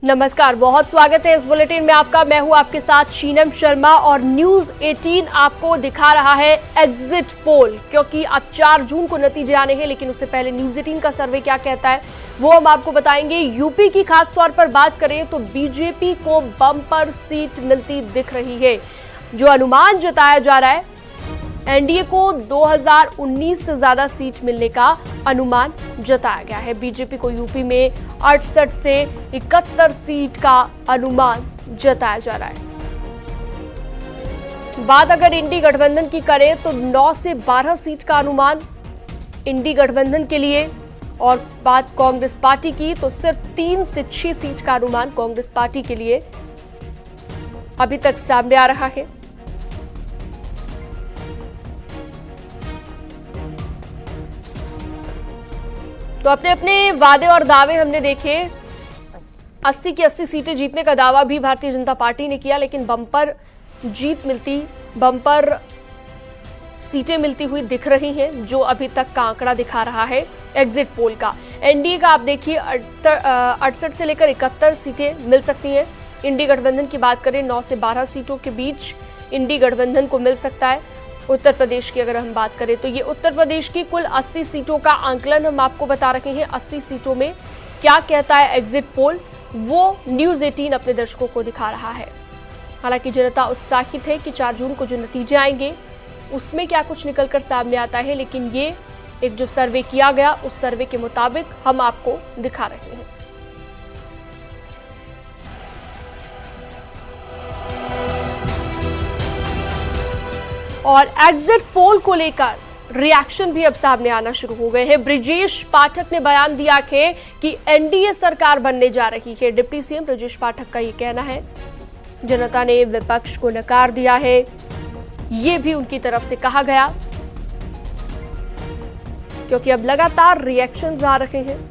नमस्कार, बहुत स्वागत है इस बुलेटिन में आपका। मैं हूं आपके साथ शीनम शर्मा और न्यूज 18 आपको दिखा रहा है एग्जिट पोल, क्योंकि अब 4 जून को नतीजे आने हैं। लेकिन उससे पहले न्यूज 18 का सर्वे क्या कहता है वो हम आपको बताएंगे। यूपी की खास तौर पर बात करें तो बीजेपी को बम्पर सीट मिलती दिख रही है। जो अनुमान जताया जा रहा है, एनडीए को 2019 से ज्यादा सीट मिलने का अनुमान जताया गया है। बीजेपी को यूपी में 68 से 71 सीट का अनुमान जताया जा रहा है। बात अगर इंडी गठबंधन की करें तो 9 से 12 सीट का अनुमान इंडी गठबंधन के लिए, और बात कांग्रेस पार्टी की तो सिर्फ 3 से 6 सीट का अनुमान कांग्रेस पार्टी के लिए अभी तक सामने आ रहा है। तो अपने अपने वादे और दावे हमने देखे। 80 की 80 सीटें जीतने का दावा भी भारतीय जनता पार्टी ने किया, लेकिन बम्पर सीटें मिलती हुई दिख रही हैं, जो अभी तक का आंकड़ा दिखा रहा है एग्जिट पोल का। एनडीए का आप देखिए 68 से लेकर 71 सीटें मिल सकती हैं। इंडी गठबंधन की बात करें 9 से 12 सीटों के बीच इंडी गठबंधन को मिल सकता है। उत्तर प्रदेश की अगर हम बात करें तो ये उत्तर प्रदेश की कुल 80 सीटों का आंकलन हम आपको बता रहे हैं। 80 सीटों में क्या कहता है एग्जिट पोल, वो न्यूज 18 अपने दर्शकों को दिखा रहा है। हालांकि जनता उत्साहित है कि 4 जून को जो नतीजे आएंगे उसमें क्या कुछ निकलकर सामने आता है, लेकिन ये एक जो सर्वे किया गया उस सर्वे के मुताबिक हम आपको दिखा रहे हैं। और एग्जिट पोल को लेकर रिएक्शन भी अब सामने आना शुरू हो गए हैं। ब्रिजेश पाठक ने बयान दिया है कि एनडीए सरकार बनने जा रही है। डिप्टी सीएम ब्रिजेश पाठक का ये कहना है। जनता ने विपक्ष को नकार दिया है, ये भी उनकी तरफ से कहा गया, क्योंकि अब लगातार रिएक्शंस आ रहे हैं।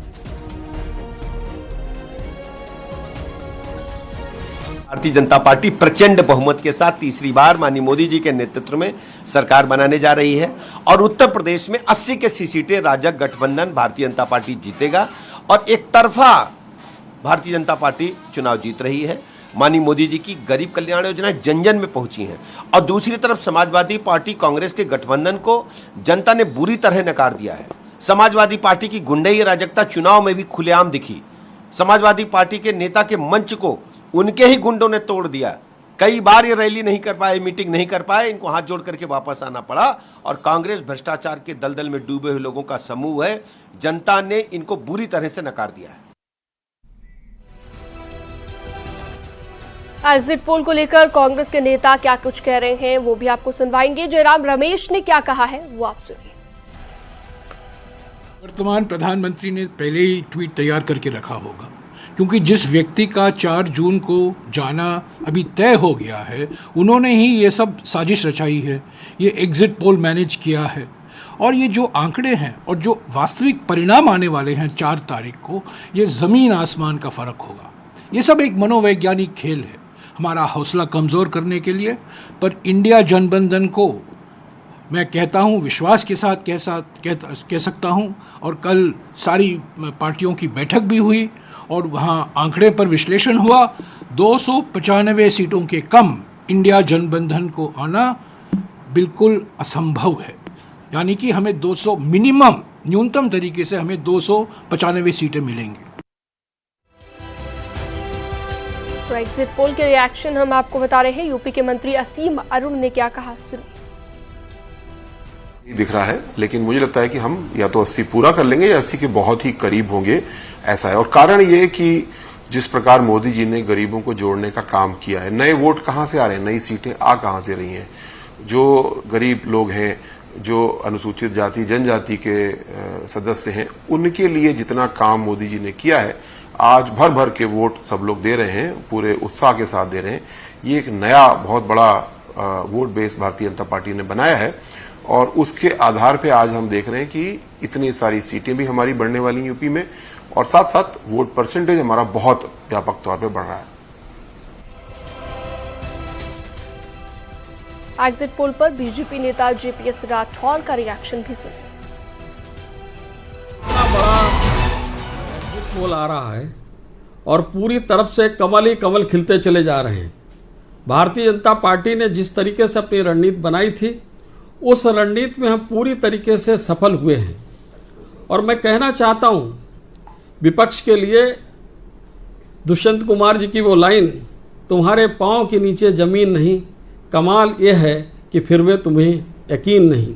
भारतीय जनता पार्टी प्रचंड बहुमत के साथ तीसरी बार माननीय मोदी जी के नेतृत्व में सरकार बनाने जा रही है और उत्तर प्रदेश में 80 के 80 सीटें राजग गठबंधन भारतीय जनता पार्टी जीतेगा और एक तरफा भारतीय जनता पार्टी चुनाव जीत रही है। माननीय मोदी जी की गरीब कल्याण योजना जन जन में पहुंची है और दूसरी तरफ समाजवादी पार्टी कांग्रेस के गठबंधन को जनता ने बुरी तरह नकार दिया है। समाजवादी पार्टी की गुंडई अराजकता चुनाव में भी खुलेआम दिखी। समाजवादी पार्टी के नेता के मंच को उनके ही गुंडों ने तोड़ दिया। कई बार ये रैली नहीं कर पाए, मीटिंग नहीं कर पाए, इनको हाथ जोड़ करके वापस आना पड़ा और कांग्रेस भ्रष्टाचार के दलदल में डूबे हुए लोगों का समूह है। जनता ने इनको बुरी तरह से नकार दिया है। एग्जिट पोल को लेकर कांग्रेस के नेता क्या कुछ कह रहे हैं वो भी आपको सुनवाएंगे। जयराम रमेश ने क्या कहा है वो आप सुनिए। वर्तमान प्रधानमंत्री ने पहले ही ट्वीट तैयार करके रखा होगा, क्योंकि जिस व्यक्ति का 4 जून को जाना अभी तय हो गया है, उन्होंने ही ये सब साजिश रचाई है, ये एग्जिट पोल मैनेज किया है। और ये जो आंकड़े हैं और जो वास्तविक परिणाम आने वाले हैं 4 तारीख को, ये ज़मीन आसमान का फ़र्क होगा। ये सब एक मनोवैज्ञानिक खेल है हमारा हौसला कमज़ोर करने के लिए। पर इंडिया जनबंधन को मैं कहता हूँ विश्वास के साथ कह सकता हूँ। और कल सारी पार्टियों की बैठक भी हुई और वहाँ आंकड़े पर विश्लेषण हुआ। 295 सीटों के कम इंडिया जनबंधन को आना बिल्कुल असंभव है। यानी कि हमें 200 मिनिमम, न्यूनतम तरीके से हमें 295 सीटें मिलेंगी। तो एग्जिट पोल के रिएक्शन हम आपको बता रहे हैं। यूपी के मंत्री असीम अरुण ने क्या कहा सुनिए। दिख रहा है, लेकिन मुझे लगता है कि हम या तो 80 पूरा कर लेंगे या 80 के बहुत ही करीब होंगे, ऐसा है। और कारण ये कि जिस प्रकार मोदी जी ने गरीबों को जोड़ने का काम किया है, नए वोट कहां से आ रहे हैं, नई सीटें आ कहां से रही हैं। जो गरीब लोग हैं, जो अनुसूचित जाति जनजाति के सदस्य हैं, उनके लिए जितना काम मोदी जी ने किया है, आज भर भर के वोट सब लोग दे रहे हैं, पूरे उत्साह के साथ दे रहे हैं। ये एक नया बहुत बड़ा vote base Bharatiya Janata party ने बनाया है और उसके आधार पे आज हम देख रहे हैं कि इतनी सारी सीटें भी हमारी बढ़ने वाली यूपी में और साथ साथ वोट परसेंटेज हमारा बहुत व्यापक तौर पे बढ़ रहा है। एग्जिट पोल पर बीजेपी नेता जेपीएस राठौर का रिएक्शन भी सुनिए। बड़ा एग्जिट पोल आ रहा है और पूरी तरफ से कमल ही कमल खिलते चले जा रहे हैं। भारतीय जनता पार्टी ने जिस तरीके से अपनी रणनीति बनाई थी, उस रणनीति में हम पूरी तरीके से सफल हुए हैं। और मैं कहना चाहता हूं विपक्ष के लिए, दुष्यंत कुमार जी की वो लाइन, तुम्हारे पांव के नीचे जमीन नहीं, कमाल ये है कि फिर वे तुम्हें यकीन नहीं।